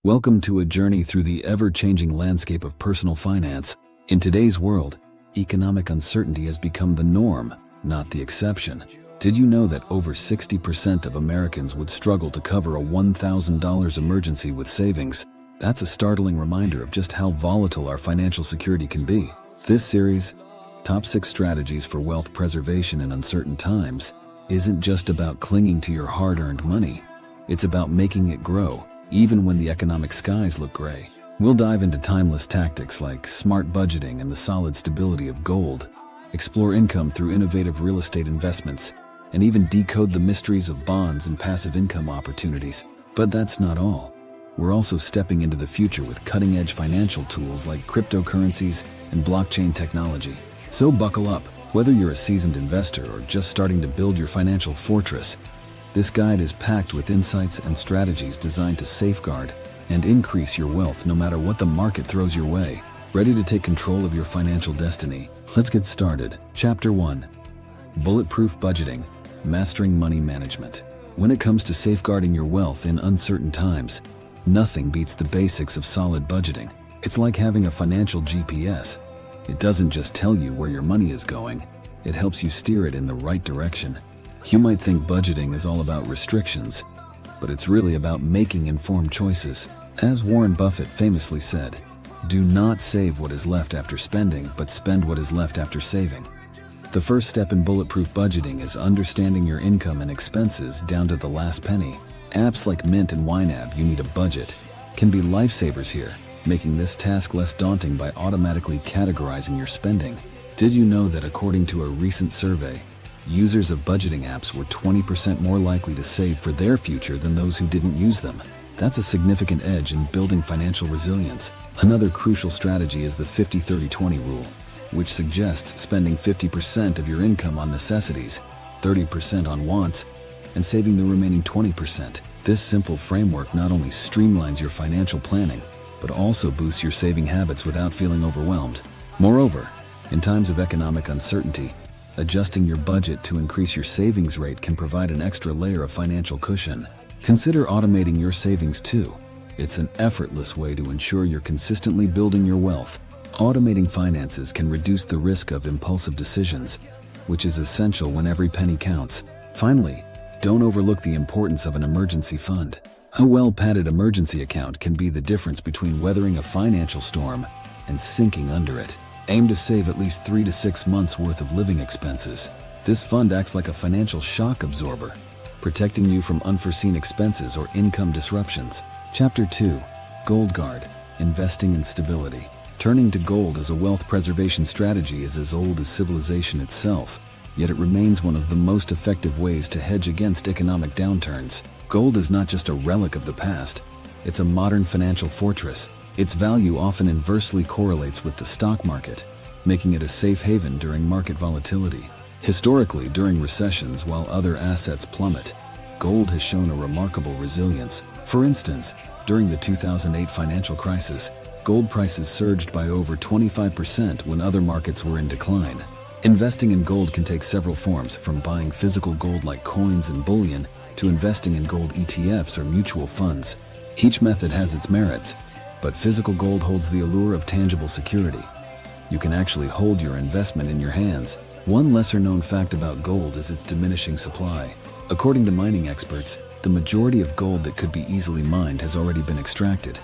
Welcome to a journey through the ever-changing landscape of personal finance. In today's world, economic uncertainty has become the norm, not the exception. Did you know that over 60% of Americans would struggle to cover a $1,000 emergency with savings? That's a startling reminder of just how volatile our financial security can be. This series, Top 6 Strategies for Wealth Preservation in Uncertain Times, isn't just about clinging to your hard-earned money. It's about making it grow, even when the economic skies look gray. We'll dive into timeless tactics like smart budgeting and the solid stability of gold, explore income through innovative real estate investments, and even decode the mysteries of bonds and passive income opportunities. But that's not all. We're also stepping into the future with cutting-edge financial tools like cryptocurrencies and blockchain technology. So buckle up. Whether you're a seasoned investor or just starting to build your financial fortress, this guide is packed with insights and strategies designed to safeguard and increase your wealth no matter what the market throws your way. Ready to take control of your financial destiny? Let's get started. Chapter 1. Bulletproof Budgeting, Mastering Money Management. When it comes to safeguarding your wealth in uncertain times, nothing beats the basics of solid budgeting. It's like having a financial GPS. It doesn't just tell you where your money is going, it helps you steer it in the right direction. You might think budgeting is all about restrictions, but it's really about making informed choices. As Warren Buffett famously said, "Do not save what is left after spending, but spend what is left after saving." The first step in bulletproof budgeting is understanding your income and expenses down to the last penny. Apps like Mint and YNAB, You Need a Budget, can be lifesavers here, making this task less daunting by automatically categorizing your spending. Did you know that according to a recent survey, users of budgeting apps were 20% more likely to save for their future than those who didn't use them? That's a significant edge in building financial resilience. Another crucial strategy is the 50-30-20 rule, which suggests spending 50% of your income on necessities, 30% on wants, and saving the remaining 20%. This simple framework not only streamlines your financial planning, but also boosts your saving habits without feeling overwhelmed. Moreover, in times of economic uncertainty, adjusting your budget to increase your savings rate can provide an extra layer of financial cushion. Consider automating your savings too. It's an effortless way to ensure you're consistently building your wealth. Automating finances can reduce the risk of impulsive decisions, which is essential when every penny counts. Finally, don't overlook the importance of an emergency fund. A well-padded emergency account can be the difference between weathering a financial storm and sinking under it. Aim to save at least 3 to 6 months' worth of living expenses. This fund acts like a financial shock absorber, protecting you from unforeseen expenses or income disruptions. Chapter 2. Gold Guard, Investing in Stability. Turning to gold as a wealth preservation strategy is as old as civilization itself, yet it remains one of the most effective ways to hedge against economic downturns. Gold is not just a relic of the past, it's a modern financial fortress. Its value often inversely correlates with the stock market, making it a safe haven during market volatility. Historically, during recessions while other assets plummet, gold has shown a remarkable resilience. For instance, during the 2008 financial crisis, gold prices surged by over 25% when other markets were in decline. Investing in gold can take several forms, from buying physical gold like coins and bullion to investing in gold ETFs or mutual funds. Each method has its merits, but physical gold holds the allure of tangible security. You can actually hold your investment in your hands. One lesser-known fact about gold is its diminishing supply. According to mining experts, the majority of gold that could be easily mined has already been extracted,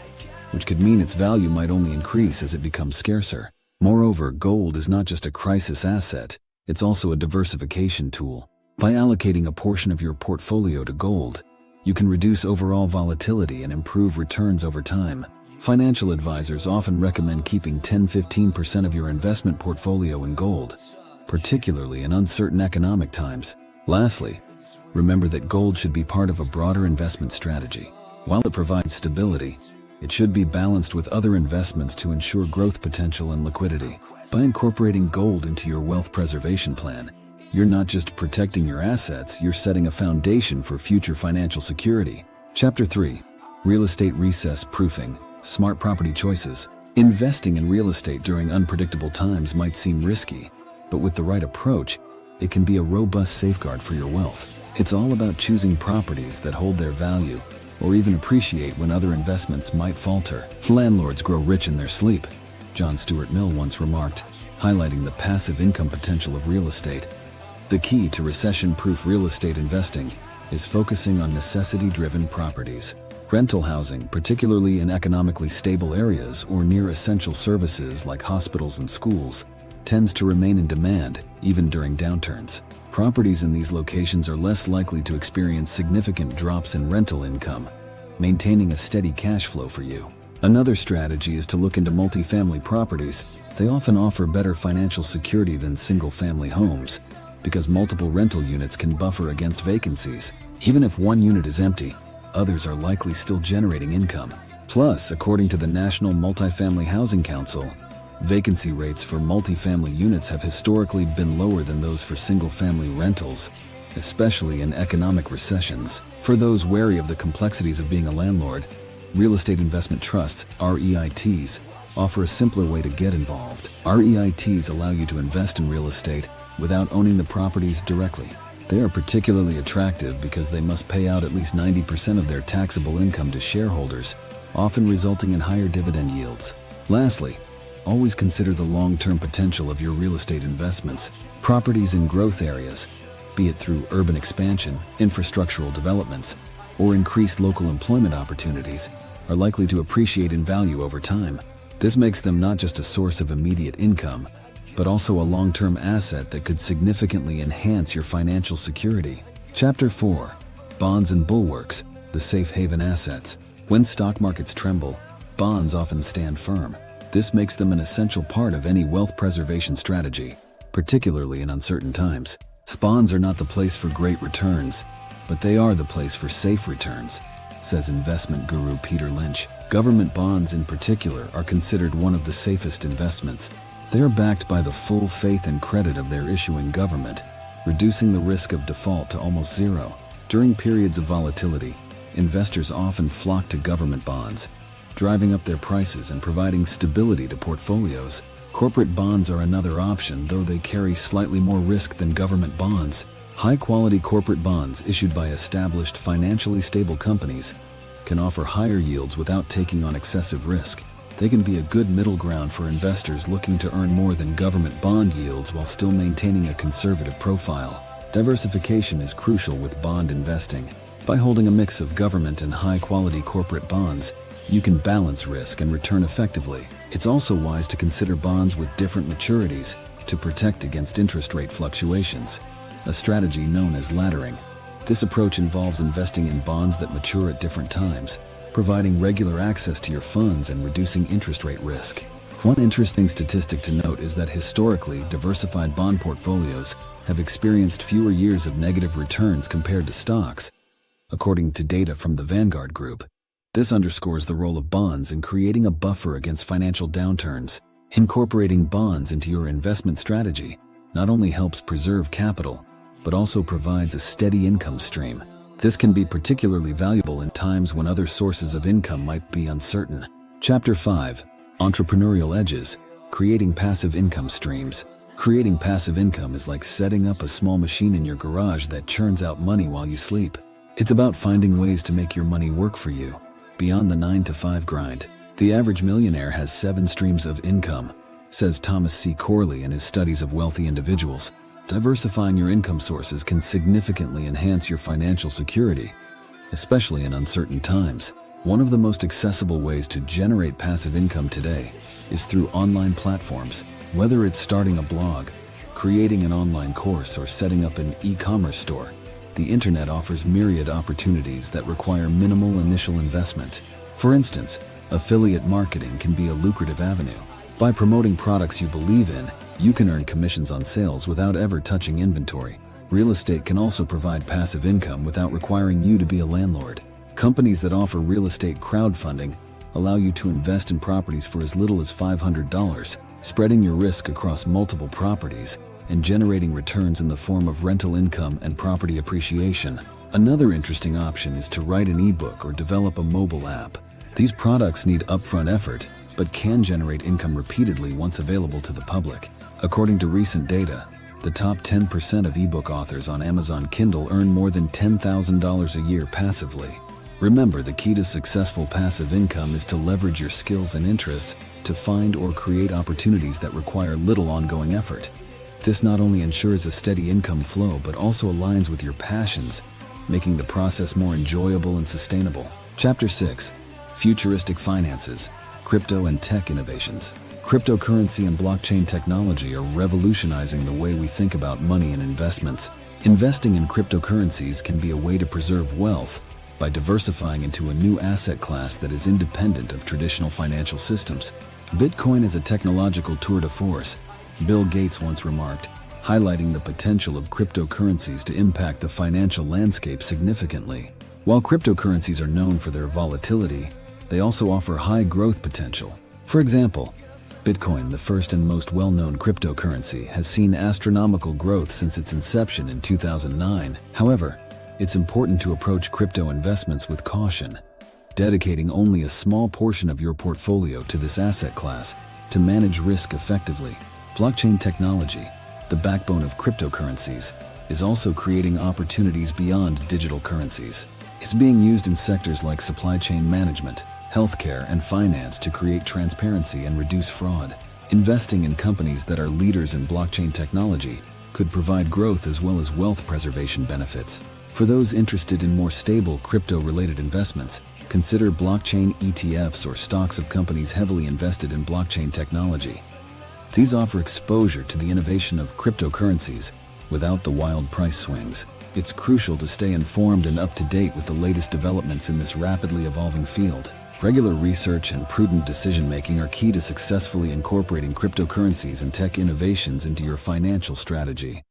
which could mean its value might only increase as it becomes scarcer. Moreover, gold is not just a crisis asset, it's also a diversification tool. By allocating a portion of your portfolio to gold, you can reduce overall volatility and improve returns over time. Financial advisors often recommend keeping 10-15% of your investment portfolio in gold, particularly in uncertain economic times. Lastly, remember that gold should be part of a broader investment strategy. While it provides stability, it should be balanced with other investments to ensure growth potential and liquidity. By incorporating gold into your wealth preservation plan, you're not just protecting your assets, you're setting a foundation for future financial security. Chapter 3. Real Estate Recess Proofing, Smart Property Choices. Investing in real estate during unpredictable times might seem risky, but with the right approach, it can be a robust safeguard for your wealth. It's all about choosing properties that hold their value or even appreciate when other investments might falter. Landlords grow rich in their sleep, John Stuart Mill once remarked, highlighting the passive income potential of real estate. The key to recession-proof real estate investing is focusing on necessity-driven properties. Rental housing, particularly in economically stable areas or near essential services like hospitals and schools, tends to remain in demand even during downturns. Properties in these locations are less likely to experience significant drops in rental income, maintaining a steady cash flow for you. Another strategy is to look into multifamily properties. They often offer better financial security than single-family homes because multiple rental units can buffer against vacancies. Even if one unit is empty, others are likely still generating income. Plus, according to the National Multifamily Housing Council, vacancy rates for multifamily units have historically been lower than those for single-family rentals, especially in economic recessions. For those wary of the complexities of being a landlord, real estate investment trusts, REITs, offer a simpler way to get involved. REITs allow you to invest in real estate without owning the properties directly. They are particularly attractive because they must pay out at least 90% of their taxable income to shareholders, often resulting in higher dividend yields. Lastly, always consider the long-term potential of your real estate investments. Properties in growth areas, be it through urban expansion, infrastructural developments, or increased local employment opportunities, are likely to appreciate in value over time. This makes them not just a source of immediate income, but also a long-term asset that could significantly enhance your financial security. Chapter 4. Bonds and Bulwarks, the Safe Haven Assets. When stock markets tremble, bonds often stand firm. This makes them an essential part of any wealth preservation strategy, particularly in uncertain times. Bonds are not the place for great returns, but they are the place for safe returns, says investment guru Peter Lynch. Government bonds in particular are considered one of the safest investments. They are backed by the full faith and credit of their issuing government, reducing the risk of default to almost zero. During periods of volatility, investors often flock to government bonds, driving up their prices and providing stability to portfolios. Corporate bonds are another option, though they carry slightly more risk than government bonds. High-quality corporate bonds issued by established, financially stable companies can offer higher yields without taking on excessive risk. They can be a good middle ground for investors looking to earn more than government bond yields while still maintaining a conservative profile. Diversification is crucial with bond investing. By holding a mix of government and high-quality corporate bonds, you can balance risk and return effectively. It's also wise to consider bonds with different maturities to protect against interest rate fluctuations, a strategy known as laddering. This approach involves investing in bonds that mature at different times, providing regular access to your funds and reducing interest rate risk. One interesting statistic to note is that historically, diversified bond portfolios have experienced fewer years of negative returns compared to stocks, according to data from the Vanguard Group. This underscores the role of bonds in creating a buffer against financial downturns. Incorporating bonds into your investment strategy not only helps preserve capital, but also provides a steady income stream. This can be particularly valuable in times when other sources of income might be uncertain. Chapter 5. Entrepreneurial Edges, Creating Passive Income Streams. Creating passive income is like setting up a small machine in your garage that churns out money while you sleep. It's about finding ways to make your money work for you, beyond the 9-to-5 grind. The average millionaire has 7 streams of income, says Thomas C. Corley in his studies of wealthy individuals. Diversifying your income sources can significantly enhance your financial security, especially in uncertain times. One of the most accessible ways to generate passive income today is through online platforms. Whether it's starting a blog, creating an online course, or setting up an e-commerce store, the internet offers myriad opportunities that require minimal initial investment. For instance, affiliate marketing can be a lucrative avenue. By promoting products you believe in, you can earn commissions on sales without ever touching inventory. Real estate can also provide passive income without requiring you to be a landlord. Companies that offer real estate crowdfunding allow you to invest in properties for as little as $500, spreading your risk across multiple properties and generating returns in the form of rental income and property appreciation. Another interesting option is to write an ebook or develop a mobile app. These products need upfront effort, but can generate income repeatedly once available to the public. According to recent data, the top 10% of ebook authors on Amazon Kindle earn more than $10,000 a year passively. Remember, the key to successful passive income is to leverage your skills and interests to find or create opportunities that require little ongoing effort. This not only ensures a steady income flow, but also aligns with your passions, making the process more enjoyable and sustainable. Chapter 6. Futuristic Finances, Crypto and Tech Innovations. Cryptocurrency and blockchain technology are revolutionizing the way we think about money and investments. Investing in cryptocurrencies can be a way to preserve wealth by diversifying into a new asset class that is independent of traditional financial systems. Bitcoin is a technological tour de force, Bill Gates once remarked, highlighting the potential of cryptocurrencies to impact the financial landscape significantly. While cryptocurrencies are known for their volatility, they also offer high growth potential. For example, Bitcoin, the first and most well-known cryptocurrency, has seen astronomical growth since its inception in 2009. However, it's important to approach crypto investments with caution, dedicating only a small portion of your portfolio to this asset class to manage risk effectively. Blockchain technology, the backbone of cryptocurrencies, is also creating opportunities beyond digital currencies. It's being used in sectors like supply chain management, healthcare, and finance to create transparency and reduce fraud. Investing in companies that are leaders in blockchain technology could provide growth as well as wealth preservation benefits. For those interested in more stable crypto-related investments, consider blockchain ETFs or stocks of companies heavily invested in blockchain technology. These offer exposure to the innovation of cryptocurrencies without the wild price swings. It's crucial to stay informed and up to date with the latest developments in this rapidly evolving field. Regular research and prudent decision-making are key to successfully incorporating cryptocurrencies and tech innovations into your financial strategy.